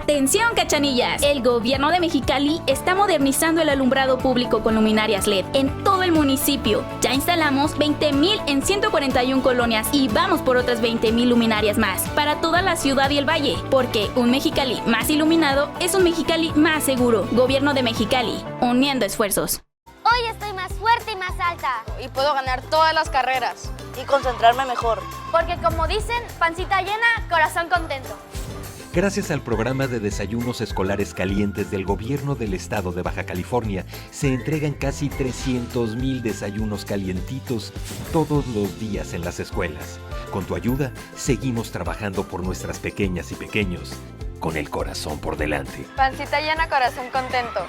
Atención, Cachanillas, el gobierno de Mexicali está modernizando el alumbrado público con luminarias LED en todo el municipio. Ya instalamos 20,000 en 141 colonias y vamos por otras 20,000 luminarias más para toda la ciudad y el valle, porque un Mexicali más iluminado es un Mexicali más seguro. Gobierno de Mexicali, uniendo esfuerzos. Hoy estoy más fuerte y más alta. Y puedo ganar todas las carreras. Y concentrarme mejor. Porque como dicen, pancita llena, corazón contento. Gracias al programa de desayunos escolares calientes del gobierno del estado de Baja California, se entregan casi 300,000 desayunos calientitos todos los días en las escuelas. Con tu ayuda, seguimos trabajando por nuestras pequeñas y pequeños, con el corazón por delante. Pancita llena, corazón contento.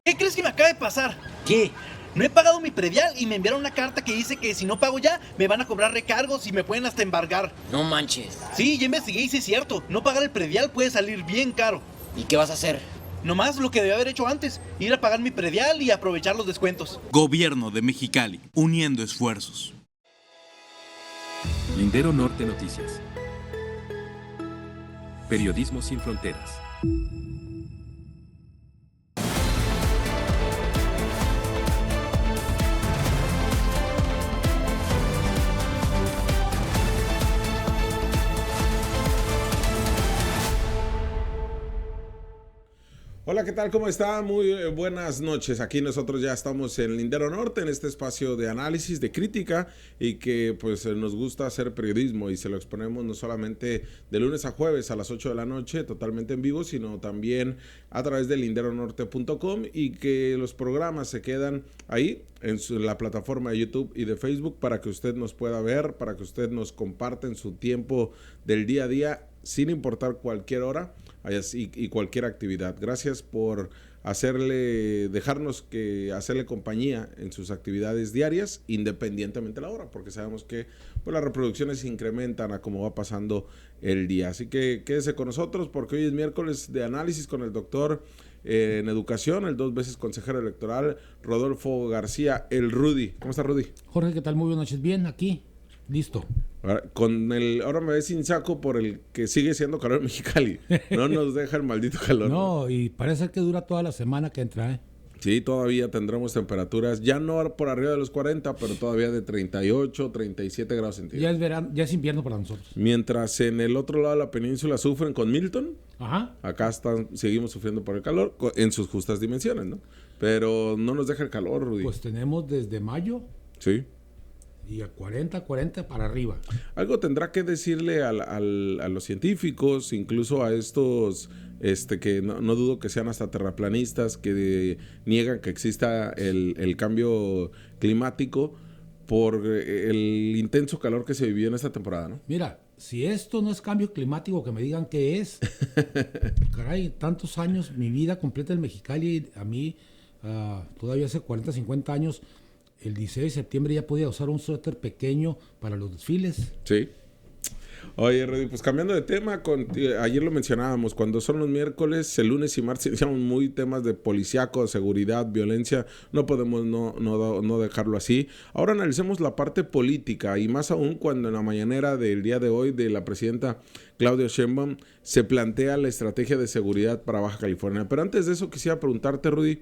¿Qué crees que me acaba de pasar? ¿Qué? No he pagado mi predial y me enviaron una carta que dice que si no pago ya, me van a cobrar recargos y me pueden hasta embargar. No manches. Sí, ya investigué y sí es cierto. No pagar el predial puede salir bien caro. ¿Y qué vas a hacer? Nomás lo que debía haber hecho antes, ir a pagar mi predial y aprovechar los descuentos. Gobierno de Mexicali, uniendo esfuerzos. Lindero Norte Noticias. Periodismo sin fronteras. Hola, ¿qué tal? ¿Cómo está? Muy buenas noches. Aquí nosotros ya estamos en Lindero Norte, en este espacio de análisis, de crítica y que pues nos gusta hacer periodismo y se lo exponemos no solamente de lunes a jueves a las 8 de la noche, totalmente en vivo, sino también a través de linderonorte.com y que los programas se quedan ahí en la plataforma de YouTube y de Facebook para que usted nos pueda ver, para que usted nos comparte en su tiempo del día a día, sin importar cualquier hora y cualquier actividad. Gracias por dejarnos hacerle compañía en sus actividades diarias, independientemente de la hora, porque sabemos que pues, las reproducciones se incrementan a cómo va pasando el día. Así que quédese con nosotros porque hoy es miércoles de análisis con el doctor en educación, el 2 veces consejero electoral, Rodolfo García, el Rudy. ¿Cómo está, Rudy? Jorge, ¿qué tal? Muy buenas noches. Bien, aquí, listo. Ahora me ves sin saco por el que sigue siendo calor en Mexicali. No nos deja el maldito calor. No, y parece que dura toda la semana que entra, ¿eh? Sí, todavía tendremos temperaturas, ya no por arriba de los 40, pero todavía de 38, 37 grados centígrados. Ya es verano, ya es invierno para nosotros. Mientras en el otro lado de la península sufren con Milton, ajá, acá seguimos sufriendo por el calor en sus justas dimensiones, ¿no? Pero no nos deja el calor, Rudy. Pues tenemos desde mayo. Sí. Y a 40 para arriba. Algo tendrá que decirle a los científicos, incluso a estos que no dudo que sean hasta terraplanistas, que niegan que exista el cambio climático por el intenso calor que se vivió en esta temporada, ¿no? Mira, si esto no es cambio climático, que me digan qué es. Caray, tantos años, mi vida completa en Mexicali, a mí todavía hace 40, 50 años, el 16 de septiembre ya podía usar un suéter pequeño para los desfiles. Sí. Oye, Rudy, pues cambiando de tema, ayer lo mencionábamos, cuando son los miércoles, el lunes y martes iniciamos muy temas de policíaco, seguridad, violencia, no podemos no dejarlo así. Ahora analicemos la parte política y más aún cuando en la mañanera del día de hoy de la presidenta Claudia Sheinbaum se plantea la estrategia de seguridad para Baja California. Pero antes de eso quisiera preguntarte, Rudy,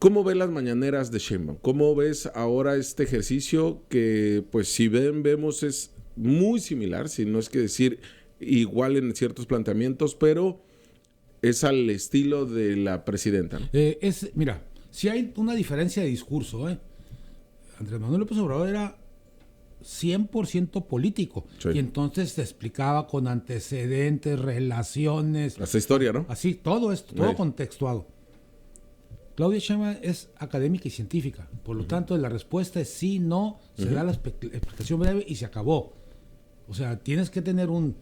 ¿cómo ves las mañaneras de Sheinbaum? ¿Cómo ves ahora este ejercicio que, pues, si vemos es muy similar, si no es que decir igual en ciertos planteamientos, pero es al estilo de la presidenta, ¿no? Mira, si hay una diferencia de discurso, Andrés Manuel López Obrador era 100% político, sí, y entonces te explicaba con antecedentes, relaciones. Esa historia, ¿no? Así, todo esto, todo contextuado. Claudia Sheinbaum es académica y científica, por lo tanto la respuesta es sí, no, se da la explicación breve y se acabó. O sea, tienes que tener un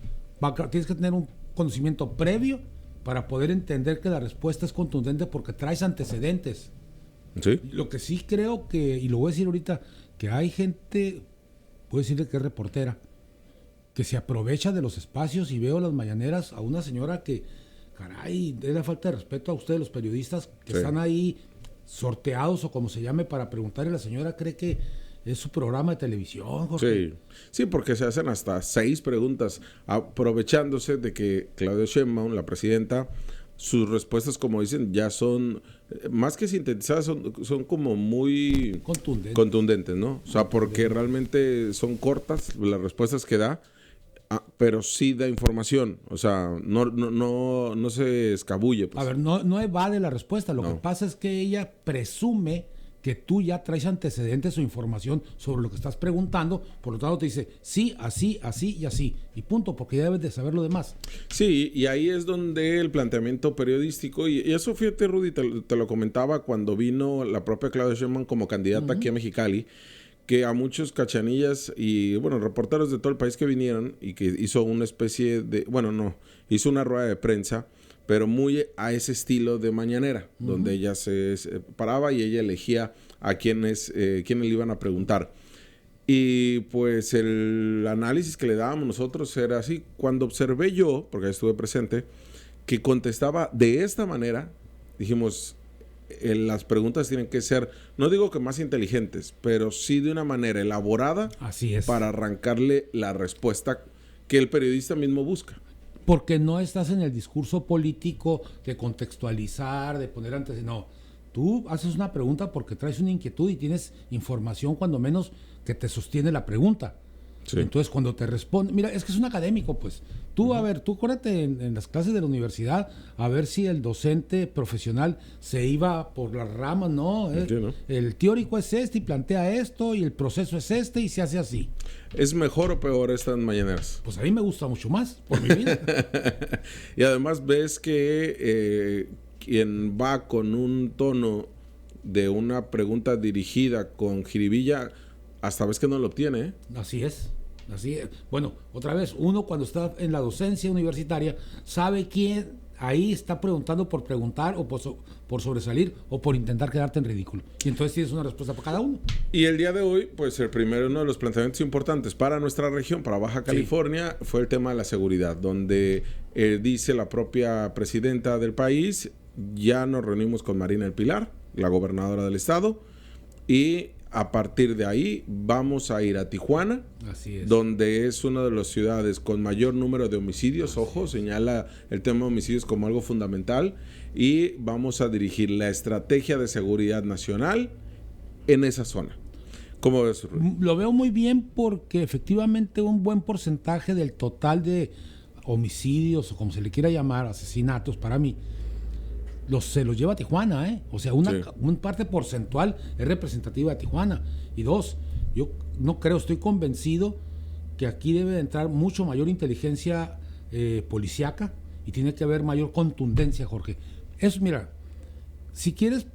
conocimiento previo para poder entender que la respuesta es contundente porque traes antecedentes. ¿Sí? Lo que sí creo que, y lo voy a decir ahorita, que hay gente, puedo decirle que es reportera, que se aprovecha de los espacios y veo las mañaneras a una señora que, caray, es la falta de respeto a ustedes los periodistas que están ahí sorteados o como se llame para preguntarle. La señora cree que es su programa de televisión, Jorge. Sí, porque se hacen hasta 6 preguntas, aprovechándose de que Claudia Sheinbaum, la presidenta, sus respuestas, como dicen, ya son, más que sintetizadas, son como muy contundentes, ¿no? O sea, porque realmente son cortas las respuestas que da, pero sí da información, o sea, no se escabulle. Pues. A ver, no evade la respuesta, lo que pasa es que ella presume que tú ya traes antecedentes o información sobre lo que estás preguntando, por lo tanto te dice, sí, así, así y así, y punto, porque ya debes de saber lo demás. Sí, y ahí es donde el planteamiento periodístico, y eso fíjate, Rudy, te lo comentaba cuando vino la propia Claudia Sheinbaum como candidata aquí a Mexicali, que a muchos cachanillas y, bueno, reporteros de todo el país que vinieron y que hizo una especie de, hizo una rueda de prensa, pero muy a ese estilo de mañanera, donde ella se paraba y ella elegía a quienes le iban a preguntar. Y pues el análisis que le dábamos nosotros era así. Cuando observé yo, porque estuve presente, que contestaba de esta manera, dijimos, las preguntas tienen que ser, no digo que más inteligentes, pero sí de una manera elaborada. Así es. Para arrancarle la respuesta que el periodista mismo busca. Porque no estás en el discurso político de contextualizar, de poner antes... No, tú haces una pregunta porque traes una inquietud y tienes información cuando menos que te sostiene la pregunta. Sí. Entonces, cuando te responde... Mira, es que es un académico, pues. Tú, a ver, tú acuérdate en las clases de la universidad, a ver si el docente profesional se iba por las ramas, ¿no? El teórico es este y plantea esto y el proceso es este y se hace así. ¿Es mejor o peor estas mañaneras? Pues a mí me gusta mucho más, por mi vida. Y además ves que quien va con un tono de una pregunta dirigida con jiribilla, hasta ves que no lo obtiene, ¿eh? Así es. Bueno, otra vez, uno cuando está en la docencia universitaria sabe quién ahí está preguntando por preguntar o por sobresalir o por intentar quedarte en ridículo. Y entonces tienes una respuesta para cada uno. Y el día de hoy, pues el primero, uno de los planteamientos importantes para nuestra región, para Baja California, fue el tema de la seguridad, donde dice la propia presidenta del país, ya nos reunimos con Marina El Pilar, la gobernadora del estado, y a partir de ahí vamos a ir a Tijuana, donde es una de las ciudades con mayor número de homicidios. Ojo, señala el tema de homicidios como algo fundamental. Y vamos a dirigir la estrategia de seguridad nacional en esa zona. ¿Cómo ves, Rudy? Lo veo muy bien porque efectivamente un buen porcentaje del total de homicidios, o como se le quiera llamar, asesinatos, para mí, se los lleva a Tijuana, ¿eh? O sea, una parte porcentual es representativa de Tijuana. Y 2, yo no creo, estoy convencido que aquí debe entrar mucho mayor inteligencia policíaca y tiene que haber mayor contundencia, Jorge. Eso, mira, si quieres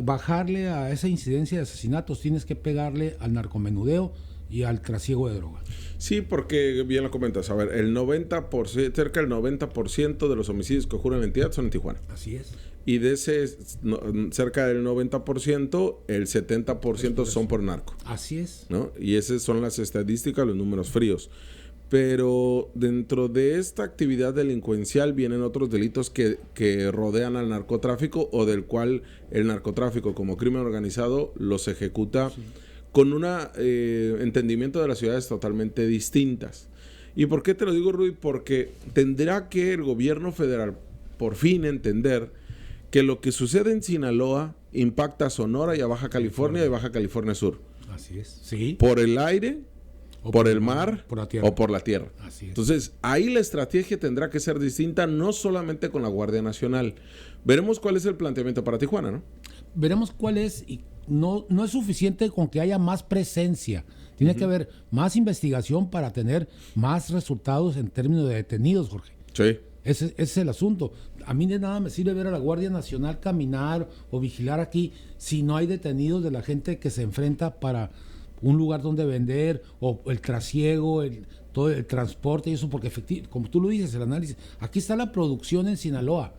bajarle a esa incidencia de asesinatos, tienes que pegarle al narcomenudeo y al trasiego de droga. Sí, porque bien lo comentas. A ver, cerca del 90% de los homicidios que ocurren en la entidad son en Tijuana. Así es. Y de ese, cerca del 90%, el 70% son por narco. Así es. ¿No? Y esas son las estadísticas, los números fríos. Pero dentro de esta actividad delincuencial vienen otros delitos que rodean al narcotráfico o del cual el narcotráfico como crimen organizado los ejecuta con un entendimiento de las ciudades totalmente distintas. ¿Y por qué te lo digo, Rudy? Porque tendrá que el gobierno federal por fin entender que lo que sucede en Sinaloa impacta a Sonora y a Baja California y Baja California Sur. Así es, sí. Por el aire, por el mar por la tierra. O por la tierra. Así es. Entonces, ahí la estrategia tendrá que ser distinta, no solamente con la Guardia Nacional. Veremos cuál es el planteamiento para Tijuana, ¿no? Veremos cuál es, y no es suficiente con que haya más presencia. Tiene que haber más investigación para tener más resultados en términos de detenidos, Jorge. Sí. Ese es el asunto. A mí de nada me sirve ver a la Guardia Nacional caminar o vigilar aquí si no hay detenidos de la gente que se enfrenta para un lugar donde vender, o el trasiego, todo el transporte y eso, porque efectivamente, como tú lo dices, el análisis, aquí está la producción en Sinaloa,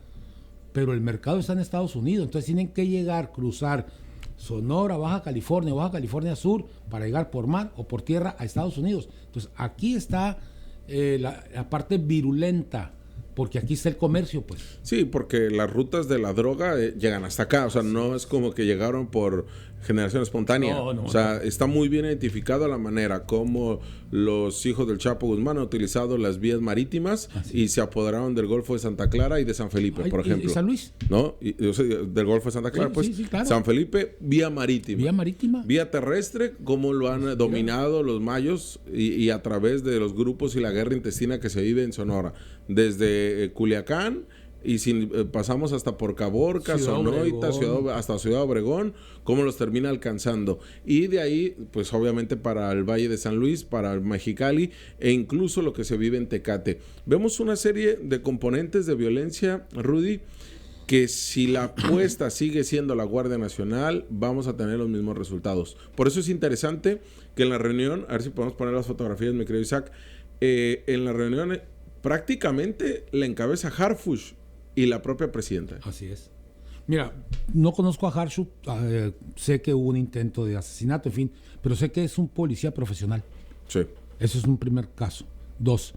pero el mercado está en Estados Unidos, entonces tienen que cruzar Sonora, Baja California Sur, para llegar por mar o por tierra a Estados Unidos. Entonces aquí está la parte virulenta, porque aquí está el comercio, pues. Sí, porque las rutas de la droga llegan hasta acá, o sea, no es como que llegaron por generación espontánea. No, o sea, está muy bien identificado la manera como los hijos del Chapo Guzmán han utilizado las vías marítimas y se apoderaron del Golfo de Santa Clara y de San Felipe, por ejemplo. ¿Y San Luis? ¿No? O sea, del Golfo de Santa Clara, Sí, pues. sí, claro. San Felipe, vía marítima. Vía marítima. Vía terrestre, como lo han dominado los mayos y a través de los grupos y la guerra intestina que se vive en Sonora. Desde Culiacán y pasamos hasta por Caborca, Sonoita, hasta Ciudad Obregón, cómo los termina alcanzando. Y de ahí, pues obviamente para el Valle de San Luis, para el Mexicali e incluso lo que se vive en Tecate. Vemos una serie de componentes de violencia, Rudy, que si la apuesta sigue siendo la Guardia Nacional, vamos a tener los mismos resultados. Por eso es interesante que en la reunión, a ver si podemos poner las fotografías, mi querido Isaac, en la reunión prácticamente la encabeza Harfuch y la propia presidenta. Así es. Mira, no conozco a Harfuch, sé que hubo un intento de asesinato, en fin, pero sé que es un policía profesional. Sí. Ese es un primer caso. 2,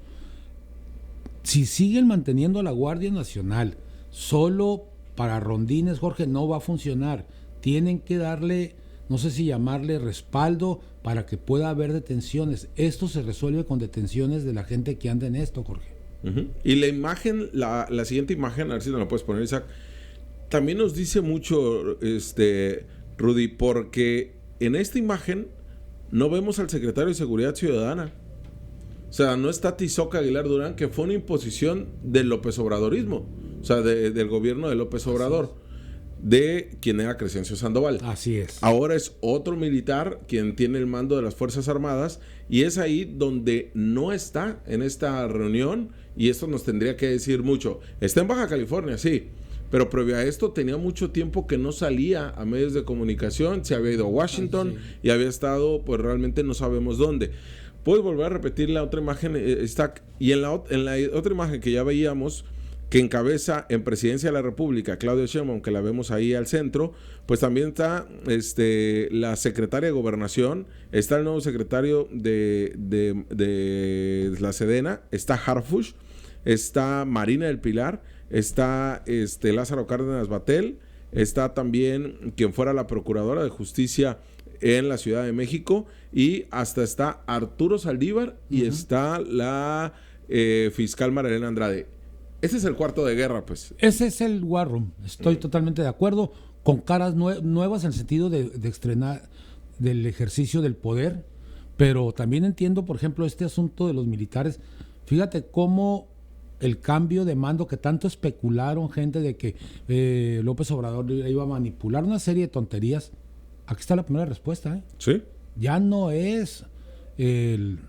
si siguen manteniendo a la Guardia Nacional solo para rondines, Jorge, no va a funcionar. Tienen que darle, no sé si llamarle respaldo para que pueda haber detenciones. Esto se resuelve con detenciones de la gente que anda en esto, Jorge. Uh-huh. Y la imagen, la siguiente imagen, a ver si nos la puedes poner, Isaac, también nos dice mucho, Rudy, porque en esta imagen no vemos al secretario de Seguridad Ciudadana. O sea, no está Tizoc Aguilar Durán, que fue una imposición del López Obradorismo, o sea, del gobierno de López Obrador, de quien era Crescencio Sandoval. Así es. Ahora es otro militar quien tiene el mando de las Fuerzas Armadas y es ahí donde no está en esta reunión y esto nos tendría que decir mucho. Está en Baja California, sí, pero previo a esto tenía mucho tiempo que no salía a medios de comunicación, se había ido a Washington y había estado, pues realmente no sabemos dónde. Puedes volver a repetir la otra imagen, Stack, y en la otra imagen que ya veíamos, que encabeza en Presidencia de la República Claudia Sheinbaum, que la vemos ahí al centro, pues también está la secretaria de Gobernación, está el nuevo secretario de la Sedena, está Harfuch, está Marina del Pilar, está Lázaro Cárdenas Batel, está también quien fuera la Procuradora de Justicia en la Ciudad de México y hasta está Arturo Saldívar y está la fiscal Marilena Andrade. Ese es el cuarto de guerra, pues. Ese es el War Room. Estoy totalmente de acuerdo, con caras nuevas en el sentido de estrenar del ejercicio del poder, pero también entiendo, por ejemplo, este asunto de los militares. Fíjate cómo el cambio de mando que tanto especularon gente de que López Obrador iba a manipular una serie de tonterías. Aquí está la primera respuesta, ¿eh? Sí. Ya no es el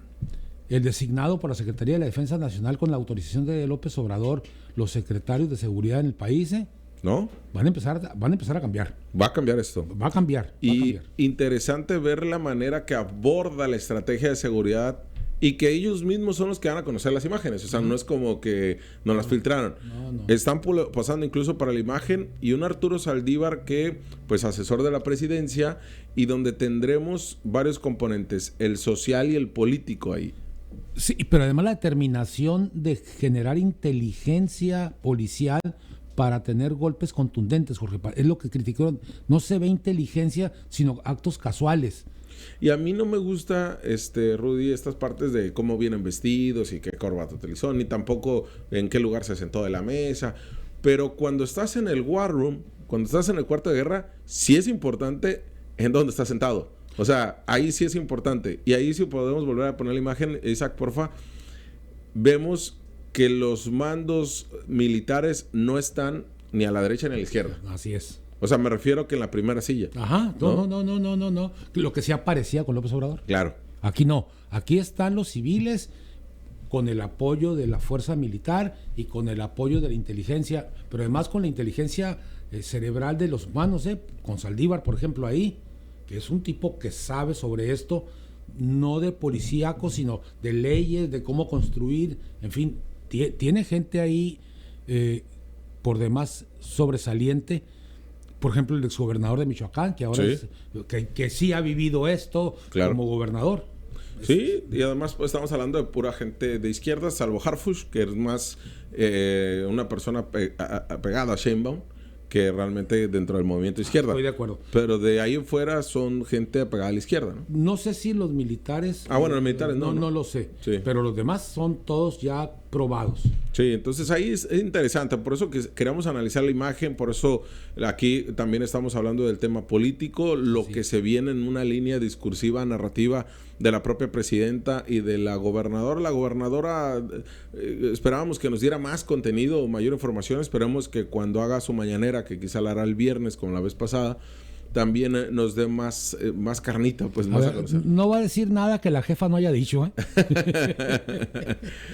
designado por la Secretaría de la Defensa Nacional con la autorización de López Obrador, los secretarios de seguridad en el país, ¿no? Van a empezar a cambiar. Va a cambiar esto. Va a cambiar. Interesante ver la manera que aborda la estrategia de seguridad y que ellos mismos son los que van a conocer las imágenes. O sea, no es como que nos las filtraron. No. Están pasando incluso para la imagen y un Arturo Saldívar que, pues, asesor de la presidencia y donde tendremos varios componentes, el social y el político ahí. Sí, pero además la determinación de generar inteligencia policial para tener golpes contundentes, Jorge. Es lo que criticaron. No se ve inteligencia, sino actos casuales. Y a mí no me gusta, Rudy, estas partes de cómo vienen vestidos y qué corbata utilizó, ni tampoco en qué lugar se sentó de la mesa. Pero cuando estás en el War Room, cuando estás en el cuarto de guerra, sí es importante en dónde estás sentado. O sea, ahí sí es importante. Y ahí sí podemos volver a poner la imagen, Isaac, porfa. Vemos que los mandos militares no están ni a la derecha ni a la izquierda. Así es. O sea, me refiero que en la primera silla. Ajá, no. Lo que sí aparecía con López Obrador. Claro. Aquí no. Aquí están los civiles con el apoyo de la fuerza militar y con el apoyo de la inteligencia, pero además con la inteligencia cerebral de los humanos, con Saldívar, por ejemplo, ahí, que es un tipo que sabe sobre esto, no de policíaco, sino de leyes, de cómo construir, en fin, tiene gente ahí por demás sobresaliente. Por ejemplo, el exgobernador de Michoacán, que ahora que sí ha vivido esto como gobernador. Sí, y además pues estamos hablando de pura gente de izquierda, salvo Harfuch, que es más una persona pegada a Sheinbaum, que realmente dentro del movimiento izquierda. Estoy de acuerdo. Pero de ahí en fuera son gente apegada a la izquierda, ¿no? No sé si los militares... Bueno, los militares no. No lo sé. Sí. Pero los demás son todos ya probados. Sí, entonces ahí es interesante, por eso que queremos analizar la imagen, por eso aquí también estamos hablando del tema político, lo que se viene en una línea discursiva, narrativa de la propia presidenta y de la gobernadora. La gobernadora esperábamos que nos diera más contenido o mayor información, esperemos que cuando haga su mañanera, que quizá la hará el viernes como la vez pasada, también nos dé más carnita, pues más a conocer. No va a decir nada que la jefa no haya dicho, ¿eh?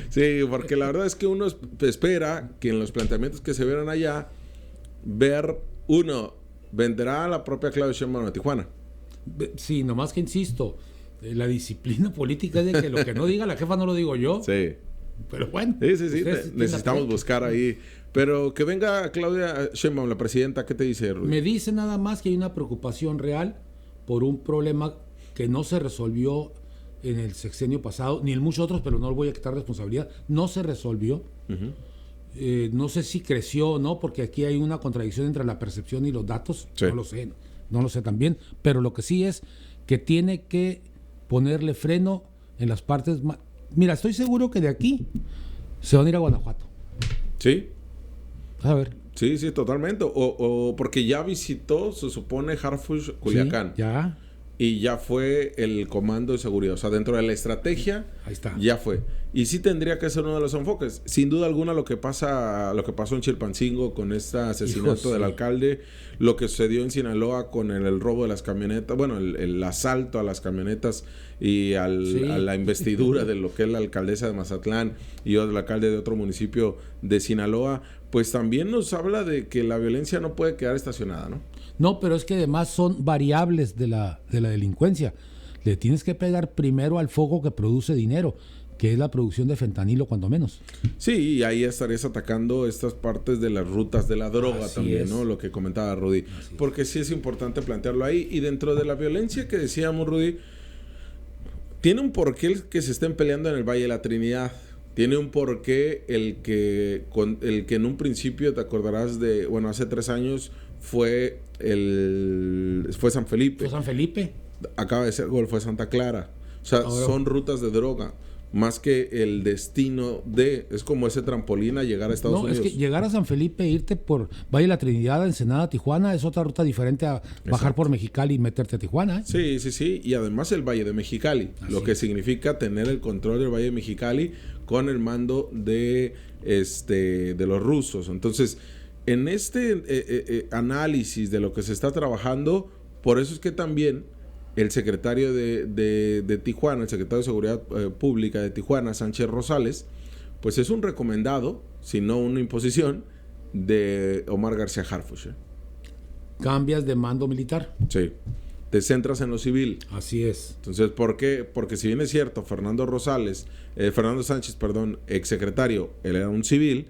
Sí, porque la verdad es que uno espera que en los planteamientos que se vieron allá, ver, venderá a la propia Claudia Sheinbaum a Tijuana. Sí, nomás que insisto, la disciplina política es de que lo que no diga la jefa no lo digo yo. Sí. Pero bueno. Sí, necesitamos buscar ahí. Pero que venga Claudia Sheinbaum, la presidenta, ¿qué te dice, Rudy? Me dice nada más que hay una preocupación real por un problema que no se resolvió en el sexenio pasado, ni en muchos otros, pero no le voy a quitar responsabilidad. No se resolvió. Uh-huh. No sé si creció o no, porque aquí hay una contradicción entre la percepción y los datos. Sí. No lo sé también. Pero lo que sí es que tiene que ponerle freno en las partes más... Mira, estoy seguro que de aquí se van a ir a Guanajuato. Sí. A ver. Sí, totalmente. O porque ya visitó, se supone, Harfuch, Culiacán. Sí, ya. Y ya fue el comando de seguridad. O sea, dentro de la estrategia, ahí está. Ya fue. Y sí tendría que ser uno de los enfoques. Sin duda alguna lo que pasó en Chilpancingo con este asesinato del alcalde, lo que sucedió en Sinaloa con el robo de las camionetas, bueno, el asalto a las camionetas y a la investidura de lo que es la alcaldesa de Mazatlán y el alcalde de otro municipio de Sinaloa, pues también nos habla de que la violencia no puede quedar estacionada, ¿no? No, pero es que además son variables de la delincuencia. Le tienes que pegar primero al foco que produce dinero, que es la producción de fentanilo, cuando menos. Sí, y ahí estarías atacando estas partes de las rutas de la droga. Así también, ¿no? Lo que comentaba Rudy. Porque sí es importante plantearlo ahí. Y dentro de la violencia que decíamos, Rudy, tiene un porqué el que se estén peleando en el Valle de la Trinidad. Tiene un porqué el que en un principio, te acordarás de, bueno, hace 3 años fue San Felipe. ¿Fue San Felipe? Acaba de ser fue Santa Clara. O sea, son rutas de droga. Más que el destino es como ese trampolín a llegar a Estados Unidos. No, es que llegar a San Felipe, irte por Valle de la Trinidad, Ensenada, Tijuana, es otra ruta diferente a bajar por Mexicali y meterte a Tijuana. Sí. Y además el Valle de Mexicali, lo que significa tener el control del Valle de Mexicali con el mando de los rusos. Entonces, en este análisis de lo que se está trabajando, por eso es que también el secretario de Tijuana, el secretario de Seguridad Pública de Tijuana, Sánchez Rosales, pues es un recomendado, si no una imposición, de Omar García Harfuch. Cambias de mando militar. Sí. Te centras en lo civil. Así es. Entonces, ¿por qué? Porque si bien es cierto, Fernando Sánchez, exsecretario, él era un civil,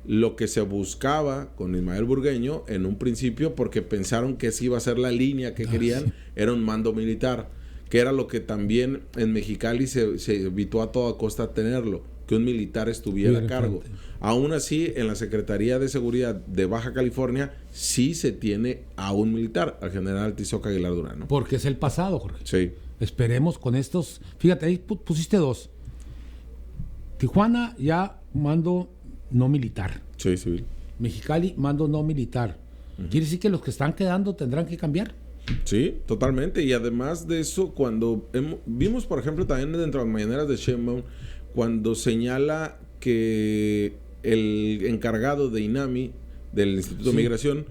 lo que se buscaba con Ismael Burgueño en un principio, porque pensaron que esa iba a ser la línea que querían, era un mando militar, que era lo que también en Mexicali se evitó a toda costa tenerlo, que un militar estuviera a cargo. Aún así, en la Secretaría de Seguridad de Baja California sí se tiene a un militar, al general Tizoc Aguilar Durán, ¿no? Porque es el pasado, Jorge. Sí. Esperemos con estos. Fíjate, ahí pusiste 2. Tijuana ya mando no militar. Sí, civil. Mexicali, mando no militar. Uh-huh. ¿Quiere decir que los que están quedando tendrán que cambiar? Sí, totalmente. Y además de eso, cuando vimos, por ejemplo, también dentro de las mañaneras de Sheinbaum, cuando señala que el encargado de INAMI, del Instituto de Migración,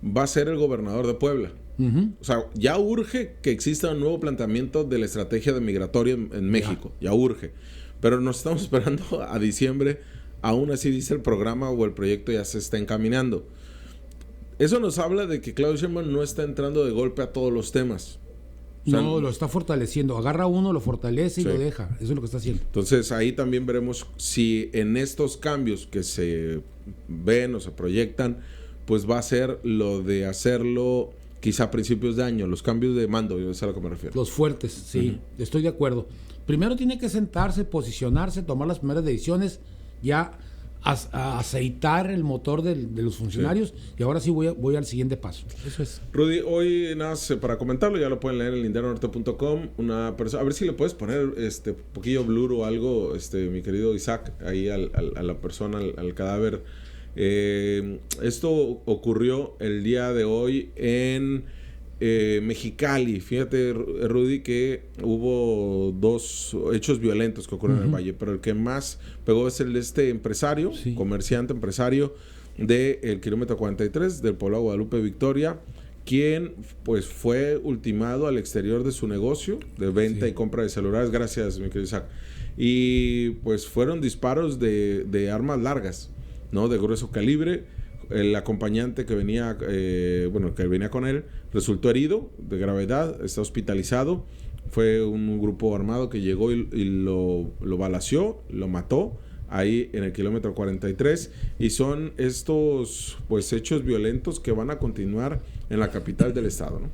va a ser el gobernador de Puebla. Uh-huh. O sea, ya urge que exista un nuevo planteamiento de la estrategia de migratoria en México. Ya urge. Pero nos estamos esperando a diciembre. Aún así dice el programa o el proyecto ya se está encaminando. Eso nos habla de que Claudia Sheinbaum no está entrando de golpe a todos los temas. O sea, no, lo está fortaleciendo. Agarra uno, lo fortalece y lo deja. Eso es lo que está haciendo. Entonces ahí también veremos si en estos cambios que se ven o se proyectan, pues va a ser lo de hacerlo quizá a principios de año, los cambios de mando, yo sé a lo que me refiero. Los fuertes, sí, estoy de acuerdo. Primero tiene que sentarse, posicionarse, tomar las primeras decisiones, ya a aceitar el motor de los funcionarios, y ahora sí voy al siguiente paso. Eso es. Rudy, hoy nada más para comentarlo, ya lo pueden leer en linderonorte.com. Una persona, a ver si le puedes poner poquillo blur o algo, mi querido Isaac, ahí a la persona, al cadáver. Esto ocurrió el día de hoy en Mexicali. Fíjate, Rudy, que hubo 2 hechos violentos que ocurrieron en el Valle, pero el que más pegó es el de este empresario, comerciante empresario del kilómetro 43 del poblado Guadalupe Victoria, quien pues fue ultimado al exterior de su negocio de venta y compra de celulares. Gracias, mi querido Isaac. Y pues fueron disparos de armas largas, ¿no? De grueso calibre. El acompañante que venía con él resultó herido de gravedad, está hospitalizado. Fue un grupo armado que llegó y lo balaceó, lo mató ahí en el kilómetro 43, y son estos pues hechos violentos que van a continuar en la capital del estado, ¿no?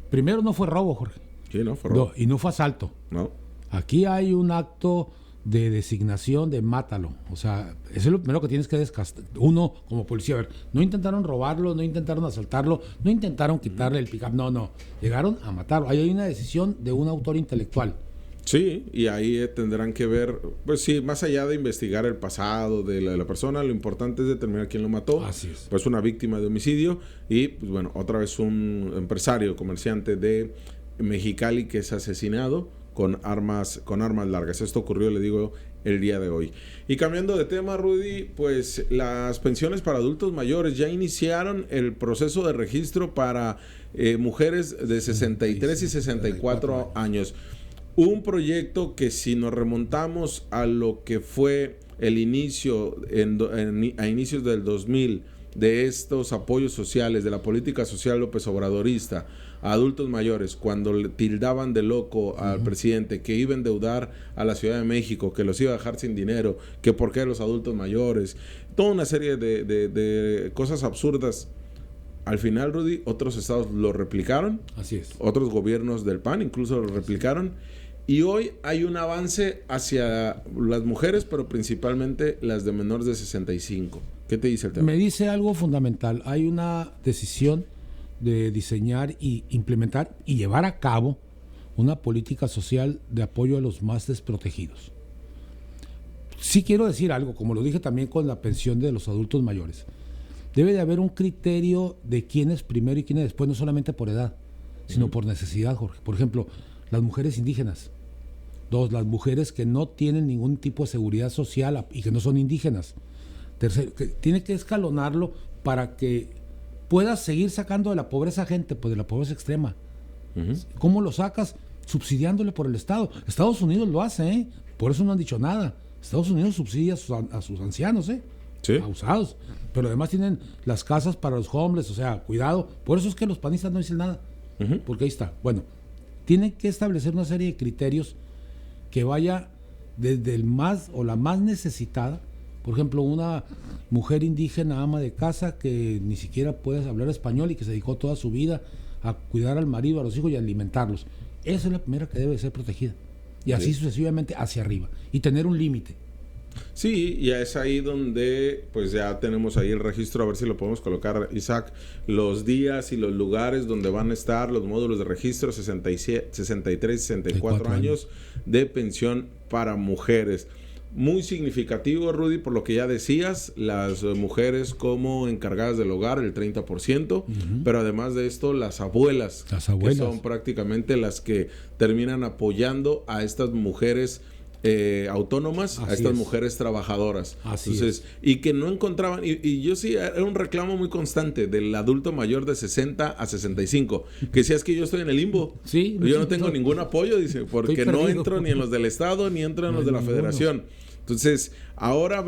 Primero, no fue robo, Jorge. Sí, no fue robo. No, y no fue asalto. No. Aquí hay un acto de designación de mátalo. O sea, eso es lo primero que tienes que descastar. Uno, como policía, a ver, no intentaron robarlo, no intentaron asaltarlo, no intentaron quitarle el pick-up, no. Llegaron a matarlo. Ahí hay una decisión de un autor intelectual. Sí, y ahí tendrán que ver, pues sí, más allá de investigar el pasado de la persona, lo importante es determinar quién lo mató. Así es. Pues una víctima de homicidio y, pues bueno, otra vez un empresario, comerciante de Mexicali que es asesinado con armas largas. Esto ocurrió, le digo, el día de hoy. Y cambiando de tema, Rudy, pues las pensiones para adultos mayores ya iniciaron el proceso de registro para mujeres de 63 y 64 años. Un proyecto que, si nos remontamos a lo que fue el inicio, a inicios del 2000, de estos apoyos sociales, de la política social López Obradorista a adultos mayores, cuando le tildaban de loco al presidente, que iba a endeudar a la Ciudad de México, que los iba a dejar sin dinero, que por qué los adultos mayores, toda una serie de cosas absurdas. Al final, Rudy, otros estados lo replicaron. Así es. Otros gobiernos del PAN incluso lo replicaron. Y hoy hay un avance hacia las mujeres, pero principalmente las de menores de 65. ¿Qué te dice el tema? Me dice algo fundamental. Hay una decisión de diseñar y implementar y llevar a cabo una política social de apoyo a los más desprotegidos. Sí quiero decir algo, como lo dije también con la pensión de los adultos mayores. Debe de haber un criterio de quién es primero y quién es después, no solamente por edad, sino por necesidad, Jorge. Por ejemplo, las mujeres indígenas. 2, las mujeres que no tienen ningún tipo de seguridad social y que no son indígenas. 3, que tiene que escalonarlo para que puedas seguir sacando de la pobreza a gente, pues de la pobreza extrema. ¿Cómo lo sacas? Subsidiándole por el Estado. Estados Unidos lo hace, ¿eh? Por eso no han dicho nada. Estados Unidos subsidia a sus ancianos, Sí. Abusados. Pero además tienen las casas para los homeless, o sea, cuidado. Por eso es que los panistas no dicen nada. Porque ahí está. Bueno, tienen que establecer una serie de criterios que vaya desde el más o la más necesitada. Por ejemplo, una mujer indígena, ama de casa, que ni siquiera puede hablar español y que se dedicó toda su vida a cuidar al marido, a los hijos y a alimentarlos. Esa es la primera que debe ser protegida. Y así sucesivamente hacia arriba. Y tener un límite. Sí, y es ahí donde pues ya tenemos ahí el registro, a ver si lo podemos colocar, Isaac, los días y los lugares donde van a estar los módulos de registro 63, 64 años de pensión para mujeres. Muy significativo, Rudy, por lo que ya decías, las mujeres como encargadas del hogar, el 30%, pero además de esto, las abuelas, que son prácticamente las que terminan apoyando a estas mujeres autónomas, a estas mujeres trabajadoras. Entonces, y que no encontraban, y yo sí, era un reclamo muy constante del adulto mayor de 60 a 65, que decía, es que yo estoy en el limbo, yo no tengo ningún apoyo, dice, porque no entro ni en los del Estado, ni entro en los de la Federación. Entonces, ahora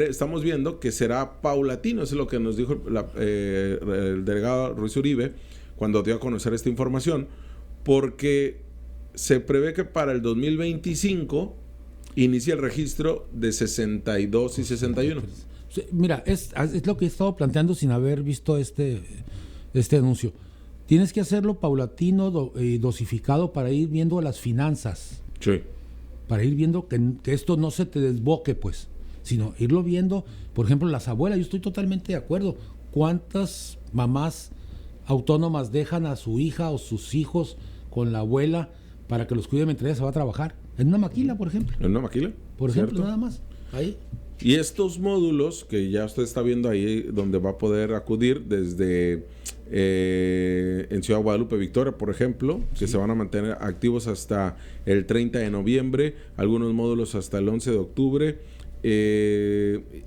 estamos viendo que será paulatino, eso es lo que nos dijo el delegado Ruiz Uribe cuando dio a conocer esta información, porque se prevé que para el 2025 inicie el registro de 62 y 61. Mira, es lo que he estado planteando sin haber visto este anuncio. Tienes que hacerlo paulatino y dosificado para ir viendo las finanzas. Sí. Para ir viendo que esto no se te desboque, pues. sino irlo viendo. Por ejemplo, las abuelas, yo estoy totalmente de acuerdo. ¿Cuántas mamás autónomas dejan a su hija o sus hijos con la abuela para que los cuide mientras ella se va a trabajar? En una maquila, por ejemplo. ¿En una maquila? Por ejemplo, ¿cierto? nada más. Ahí. Y estos módulos que ya usted está viendo ahí, donde va a poder acudir desde en Ciudad Guadalupe, Victoria, por ejemplo, que se van a mantener activos hasta el 30 de noviembre, algunos módulos hasta el 11 de octubre,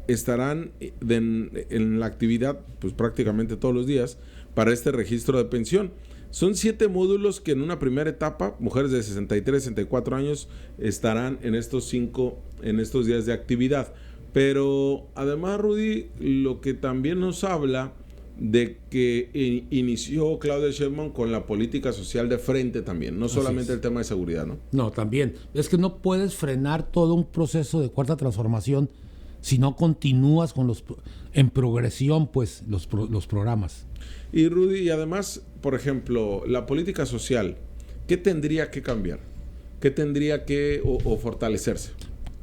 estarán en la actividad pues prácticamente todos los días para este registro de pensión. Son 7 módulos que en una primera etapa, mujeres de 63, 64 años, estarán en estos días de actividad. Pero además, Rudy, lo que también nos habla de que inició Claudia Sheinbaum con la política social de frente también, no solamente el tema de seguridad, ¿no? No, también. Es que no puedes frenar todo un proceso de cuarta transformación si no continúas con en progresión, pues, los programas. Y Rudy, y además, por ejemplo, la política social, ¿qué tendría que cambiar? ¿Qué tendría que o fortalecerse?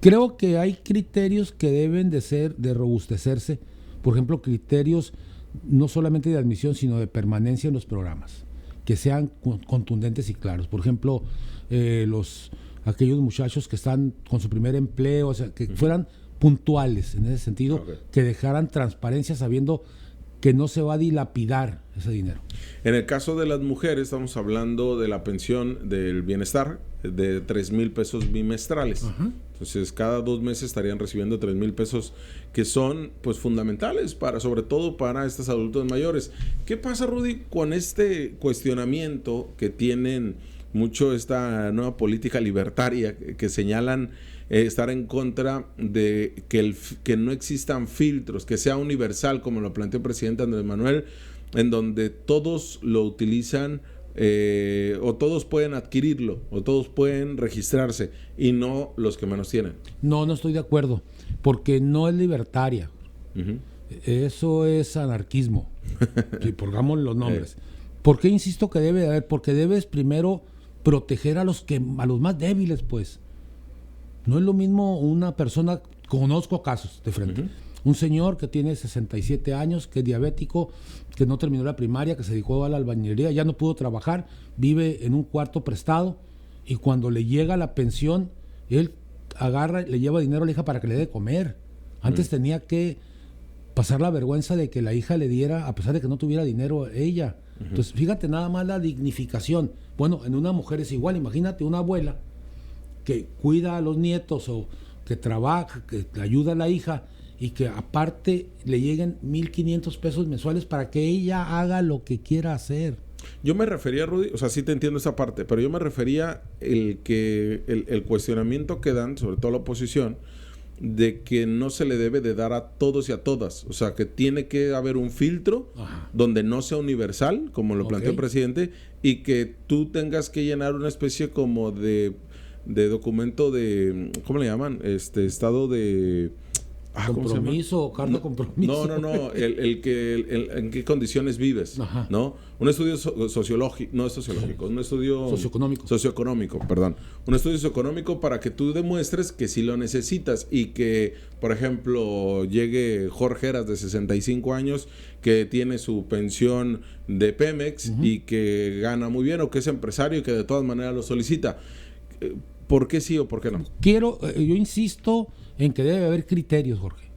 Creo que hay criterios que deben de robustecerse. Por ejemplo, criterios no solamente de admisión, sino de permanencia en los programas, que sean contundentes y claros. Por ejemplo, aquellos muchachos que están con su primer empleo, o sea, que fueran puntuales en ese sentido, que dejaran transparencia sabiendo que no se va a dilapidar ese dinero. En el caso de las mujeres, estamos hablando de la pensión del bienestar de 3,000 pesos bimestrales. Ajá. Entonces, cada 2 meses estarían recibiendo 3,000 pesos, que son pues fundamentales sobre todo para estos adultos mayores. ¿Qué pasa, Rudy, con este cuestionamiento que tienen mucho esta nueva política libertaria que señalan estar en contra de que no existan filtros, que sea universal, como lo planteó el presidente Andrés Manuel, en donde todos lo utilizan o todos pueden adquirirlo o todos pueden registrarse y no los que menos tienen? No estoy de acuerdo, porque no es libertaria. Uh-huh. Eso es anarquismo, si pongamos los nombres. ¿Por qué insisto que debe de haber? Porque debes primero proteger a los más débiles, pues. No es lo mismo una persona, conozco casos de frente, un señor que tiene 67 años, que es diabético, que no terminó la primaria, que se dedicó a la albañilería, ya no pudo trabajar, vive en un cuarto prestado, y cuando le llega la pensión, él agarra, le lleva dinero a la hija para que le dé de comer. Antes tenía que pasar la vergüenza de que la hija le diera, a pesar de que no tuviera dinero ella. Entonces, fíjate nada más la dignificación. Bueno, en una mujer es igual. Imagínate una abuela que cuida a los nietos o que trabaja, que le ayuda a la hija y que aparte le lleguen 1,500 pesos mensuales para que ella haga lo que quiera hacer. Yo me refería, Rudy, o sea, sí te entiendo esa parte, pero yo me refería el cuestionamiento que dan, sobre todo la oposición, de que no se le debe de dar a todos y a todas. O sea, que tiene que haber un filtro donde no sea universal, como lo planteó el presidente, y que tú tengas que llenar una especie como de documento de, ¿cómo le llaman? Estado de... compromiso, carta de compromiso. No, en qué condiciones vives, ¿no? Un estudio sociológico, no es sociológico, un estudio socioeconómico, perdón. Un estudio socioeconómico para que tú demuestres que si lo necesitas y que, por ejemplo, llegue Jorge Heras de 65 años que tiene su pensión de Pemex y que gana muy bien, o que es empresario y que de todas maneras lo solicita. ¿Por qué sí o por qué no? Yo insisto en que debe haber criterios, Jorge,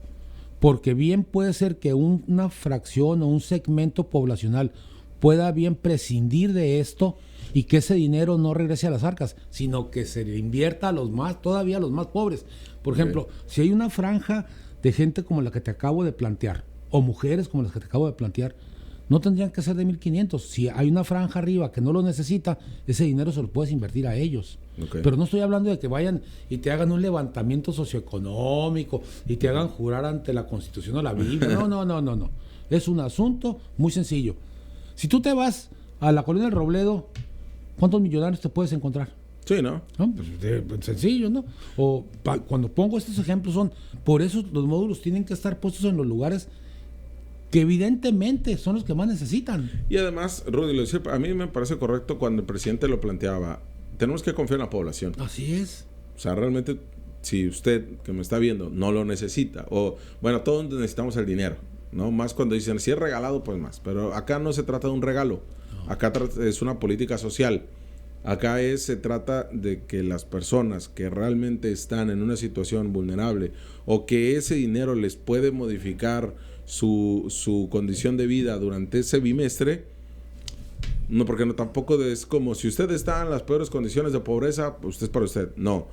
porque bien puede ser que una fracción o un segmento poblacional pueda bien prescindir de esto y que ese dinero no regrese a las arcas, sino que se le invierta a todavía a los más pobres. Por ejemplo, si hay una franja de gente como la que te acabo de plantear, o mujeres como las que te acabo de plantear, no tendrían que ser de 1,500. Si hay una franja arriba que no lo necesita, ese dinero se lo puedes invertir a ellos. Pero no estoy hablando de que vayan y te hagan un levantamiento socioeconómico y te hagan jurar ante la Constitución o la Biblia. No. Es un asunto muy sencillo. Si tú te vas a la Colonia del Robledo, ¿cuántos millonarios te puedes encontrar? Sí, ¿no? Pues sencillo, ¿no? Cuando pongo estos ejemplos por eso los módulos tienen que estar puestos en los lugares que evidentemente son los que más necesitan. Y además, Rudy, lo decía, a mí me parece correcto cuando el presidente lo planteaba. Tenemos que confiar en la población. Así es. O sea, realmente si usted que me está viendo no lo necesita, o bueno, todos necesitamos el dinero, ¿no? Más cuando dicen, si es regalado, pues más. Pero acá no se trata de un regalo, acá es una política social. Acá se trata de que las personas que realmente están en una situación vulnerable o que ese dinero les puede modificar su condición de vida durante ese bimestre, no, porque no tampoco es como si usted está en las peores condiciones de pobreza, usted es para usted, no.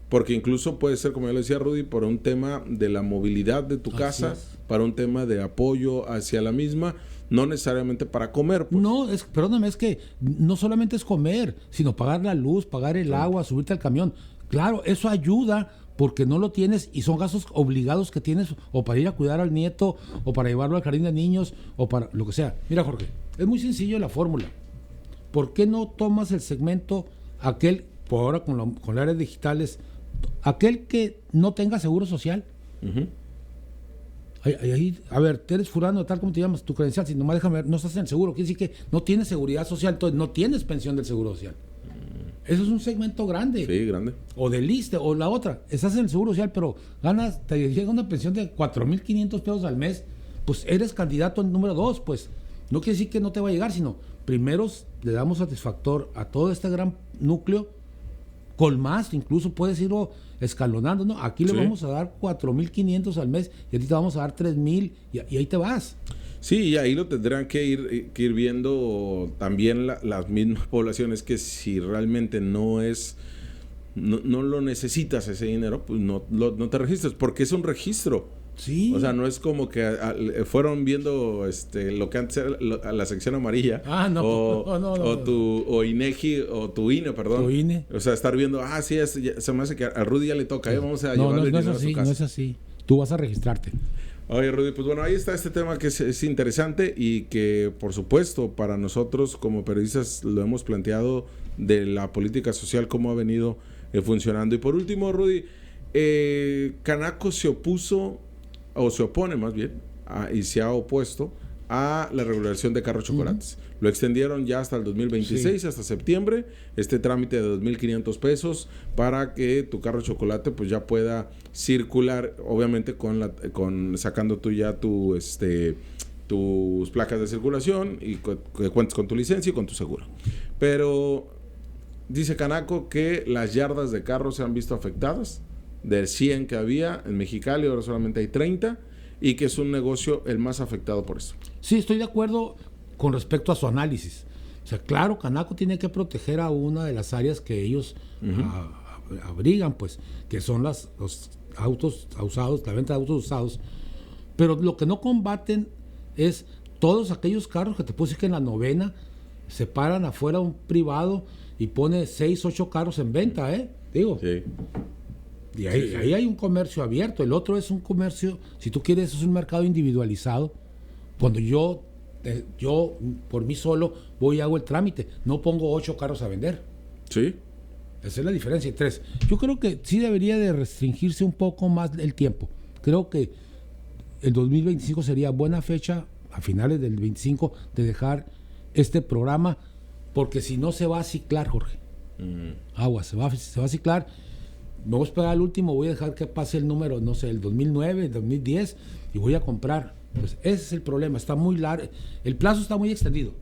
Porque incluso puede ser, como yo le decía a Rudy, por un tema de la movilidad de tu casa, para un tema de apoyo hacia la misma, no necesariamente para comer. Pues. No, perdóname, es que no solamente es comer, sino pagar la luz, pagar el agua, subirte al camión. Claro, eso ayuda porque no lo tienes y son gastos obligados que tienes o para ir a cuidar al nieto o para llevarlo al jardín de niños o para lo que sea. Mira, Jorge, es muy sencillo la fórmula. ¿Por qué no tomas el segmento aquel, por ahora con las áreas digitales, aquel que no tenga seguro social? Uh-huh. Ahí, a ver, tú eres fulano, tal como te llamas, tu credencial, si nomás déjame ver, no estás en el seguro, quiere decir que no tienes seguridad social, entonces no tienes pensión del seguro social. Eso es un segmento grande. Sí, grande. O del ISSSTE, o la otra, estás en el seguro social, pero te llega una pensión de 4,500 pesos al mes, pues eres candidato número 2, pues no quiere decir que no te va a llegar, sino primero le damos satisfactor a todo este gran núcleo, con más, incluso puedes irlo escalonando, ¿no? Aquí le vamos a dar 4,500 al mes y a ti te vamos a dar 3,000 y ahí te vas. Sí, y ahí lo tendrán que ir viendo también las mismas poblaciones, que si realmente no lo necesitas ese dinero, pues no te registres, porque es un registro. Sí. O sea, no es como que fueron viendo lo que antes era la sección amarilla. No. O INEGI, o tu INE, perdón. Tu INE. O sea, estar viendo, sí, se me hace que a Rudy ya le toca, vamos a llevarle el dinero a su casa. No es así. Tú vas a registrarte. Oye, Rudy, pues bueno, ahí está este tema que es interesante y que, por supuesto, para nosotros como periodistas lo hemos planteado de la política social, cómo ha venido funcionando. Y por último, Rudy, Canaco se opuso, o se opone más bien, y se ha opuesto a la regulación de carros chocolates. Lo extendieron ya hasta el 2026, hasta septiembre, este trámite de 2,500 pesos para que tu carro chocolate pues ya pueda circular, obviamente sacando tú ya tus placas de circulación y que cuentes con tu licencia y con tu seguro. Pero dice Canaco que las yardas de carros se han visto afectadas. De 100 que había en Mexicali, ahora solamente hay 30, y que es un negocio el más afectado por eso. Sí, estoy de acuerdo con respecto a su análisis. O sea, claro, Canaco tiene que proteger a una de las áreas que ellos abrigan, pues, que son los autos usados, la venta de autos usados. Pero lo que no combaten es todos aquellos carros que te puedo decir que en la novena se paran afuera un privado y pone 6, 8 carros en venta, digo. Sí. Y ahí hay un comercio abierto. El otro es un comercio, si tú quieres, es un mercado individualizado. Cuando yo por mí solo voy y hago el trámite, no pongo 8 carros a vender. Sí. Esa es la diferencia. Y 3, yo creo que sí debería de restringirse un poco más el tiempo. Creo que el 2025 sería buena fecha, a finales del 25, de dejar este programa, porque si no se va a ciclar, Jorge. Se va a ciclar. Me voy a esperar al último, voy a dejar que pase el número, no sé, el 2009, el 2010, y voy a comprar. Pues ese es el problema, está muy largo, el plazo está muy extendido.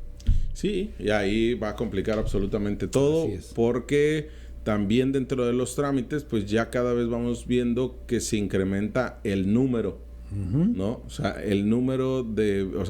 Sí, y ahí va a complicar absolutamente todo, porque también dentro de los trámites, pues ya cada vez vamos viendo que se incrementa el número, ¿no? O sea, el número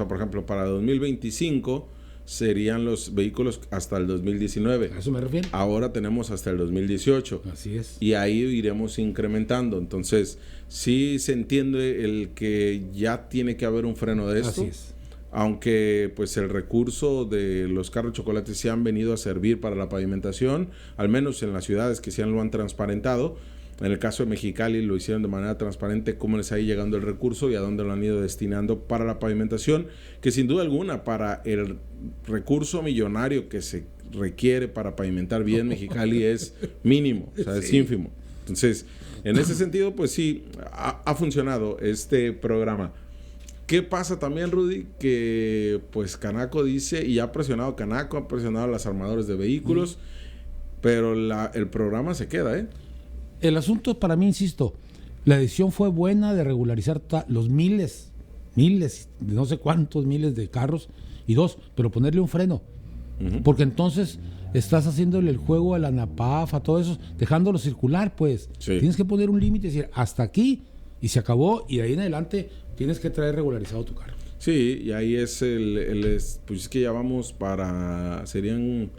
por ejemplo, para 2025... serían los vehículos hasta el 2019. ¿A eso me refiero? Ahora tenemos hasta el 2018. Así es. Y ahí iremos incrementando. Entonces, sí se entiende el que ya tiene que haber un freno de esto. Así es. Aunque pues el recurso de los carros chocolates se han venido a servir para la pavimentación, al menos en las ciudades que se lo han transparentado. En el caso de Mexicali lo hicieron de manera transparente, cómo les ha ido llegando el recurso y a dónde lo han ido destinando para la pavimentación, que sin duda alguna para el recurso millonario que se requiere para pavimentar bien Mexicali es mínimo, o sea, es ínfimo. Entonces, en ese sentido, pues sí, ha funcionado este programa. ¿Qué pasa también, Rudy? Que pues Canaco dice, y ha presionado Canaco, ha presionado a los armadores de vehículos, pero el programa se queda, El asunto para mí, insisto, la decisión fue buena de regularizar los miles, no sé cuántos miles de carros, y dos, pero ponerle un freno. Porque entonces estás haciéndole el juego a la NAPAF, a todo eso, dejándolo circular, pues. Sí. Tienes que poner un límite y decir, hasta aquí, y se acabó, y de ahí en adelante tienes que traer regularizado tu carro. Sí, y ahí es pues es que ya vamos serían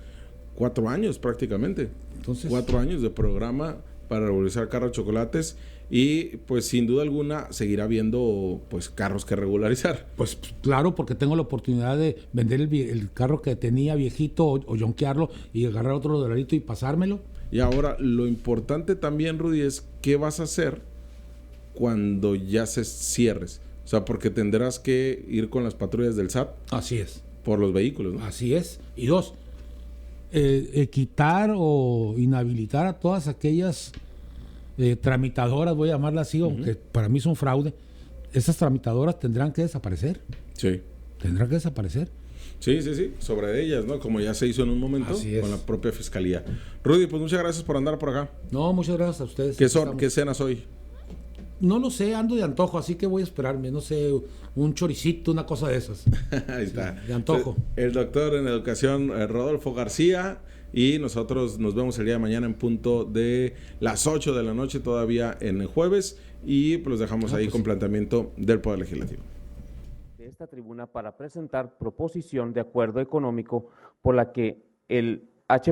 4 años prácticamente. Entonces, 4 años de programa para regularizar carros chocolates, y pues sin duda alguna seguirá habiendo pues carros que regularizar. pues claro, porque tengo la oportunidad de vender el carro que tenía viejito o yonquearlo y agarrar otro dolarito y pasármelo. Y ahora lo importante también, Rudy, es qué vas a hacer cuando ya se cierres. O sea, porque tendrás que ir con las patrullas del SAT Así es. por los vehículos, ¿no? Así es. Y dos, quitar o inhabilitar a todas aquellas tramitadoras, voy a llamarlas así, aunque para mí son fraude. Esas tramitadoras tendrán que desaparecer. Sí. Tendrán que desaparecer. Sí, sobre ellas, ¿no? Como ya se hizo en un momento Así es. con la propia fiscalía. Rudy, pues muchas gracias por andar por acá. No, muchas gracias a ustedes. ¿Qué cenas hoy? No lo sé, ando de antojo, así que voy a esperarme, no sé, un choricito, una cosa de esas. Ahí está. De antojo. El doctor en educación, Rodolfo García, y nosotros nos vemos el día de mañana en punto de las 8 de la noche, todavía en el jueves, y pues los dejamos ahí con planteamiento del Poder Legislativo. De esta tribuna para presentar proposición de acuerdo económico por la que el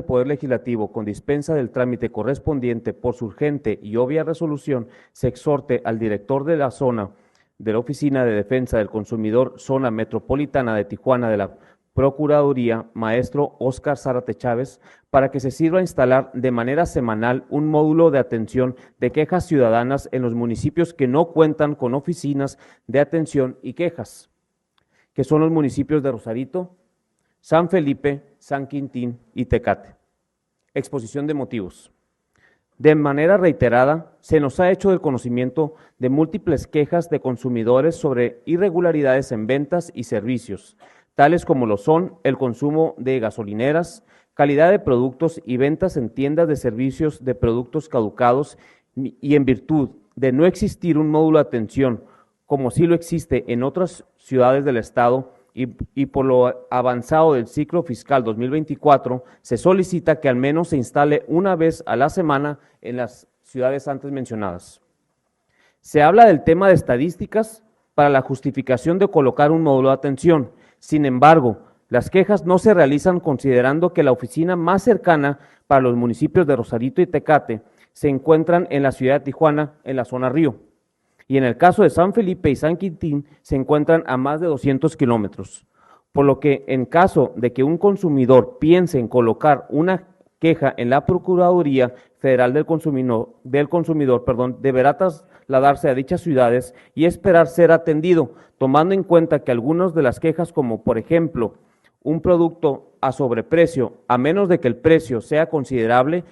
Poder Legislativo, con dispensa del trámite correspondiente por su urgente y obvia resolución, se exhorte al director de la zona de la Oficina de Defensa del Consumidor, Zona Metropolitana de Tijuana de la Procuraduría, maestro Óscar Zárate Chávez, para que se sirva a instalar de manera semanal un módulo de atención de quejas ciudadanas en los municipios que no cuentan con oficinas de atención y quejas, que son los municipios de Rosarito, San Felipe, San Quintín y Tecate. Exposición de motivos. De manera reiterada, se nos ha hecho del conocimiento de múltiples quejas de consumidores sobre irregularidades en ventas y servicios, tales como lo son el consumo de gasolineras, calidad de productos y ventas en tiendas de servicios de productos caducados, y en virtud de no existir un módulo de atención, como sí lo existe en otras ciudades del estado, y por lo avanzado del ciclo fiscal 2024, se solicita que al menos se instale una vez a la semana en las ciudades antes mencionadas. Se habla del tema de estadísticas para la justificación de colocar un módulo de atención. Sin embargo, las quejas no se realizan considerando que la oficina más cercana para los municipios de Rosarito y Tecate se encuentran en la ciudad de Tijuana, en la zona Río. Y en el caso de San Felipe y San Quintín se encuentran a más de 200 kilómetros, por lo que en caso de que un consumidor piense en colocar una queja en la Procuraduría Federal del Consumidor, deberá trasladarse a dichas ciudades y esperar ser atendido, tomando en cuenta que algunas de las quejas, como por ejemplo un producto a sobreprecio, a menos de que el precio sea considerable,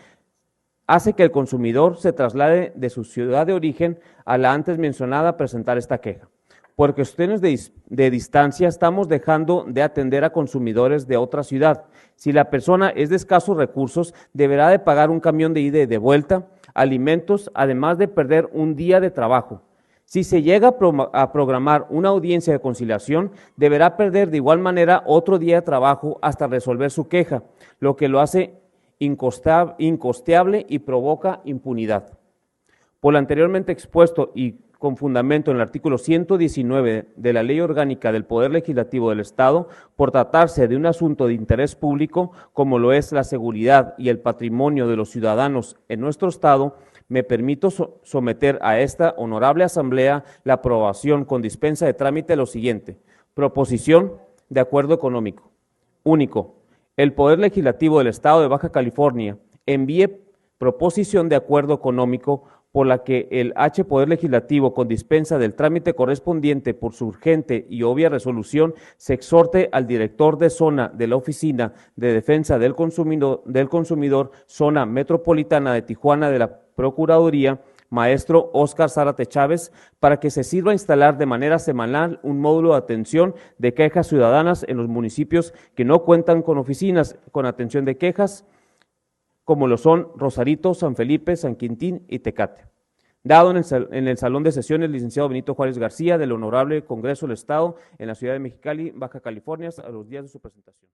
hace que el consumidor se traslade de su ciudad de origen a la antes mencionada a presentar esta queja. Por cuestiones de distancia estamos dejando de atender a consumidores de otra ciudad. Si la persona es de escasos recursos, deberá de pagar un camión de ida y de vuelta, alimentos, además de perder un día de trabajo. Si se llega a programar una audiencia de conciliación, deberá perder de igual manera otro día de trabajo hasta resolver su queja, lo que lo hace incosteable y provoca impunidad. Por lo anteriormente expuesto y con fundamento en el artículo 119 de la Ley Orgánica del Poder Legislativo del Estado, por tratarse de un asunto de interés público, como lo es la seguridad y el patrimonio de los ciudadanos en nuestro Estado, me permito someter a esta honorable Asamblea la aprobación con dispensa de trámite lo siguiente. Proposición de acuerdo económico. Único. El Poder Legislativo del Estado de Baja California envíe proposición de acuerdo económico por la que el Poder Legislativo, con dispensa del trámite correspondiente por su urgente y obvia resolución, se exhorte al director de zona de la Oficina de Defensa del Consumidor, Zona Metropolitana de Tijuana de la Procuraduría, maestro Óscar Zárate Chávez, para que se sirva a instalar de manera semanal un módulo de atención de quejas ciudadanas en los municipios que no cuentan con oficinas con atención de quejas, como lo son Rosarito, San Felipe, San Quintín y Tecate. Dado en el Salón de Sesiones licenciado Benito Juárez García del Honorable Congreso del Estado en la ciudad de Mexicali, Baja California, a los días de su presentación.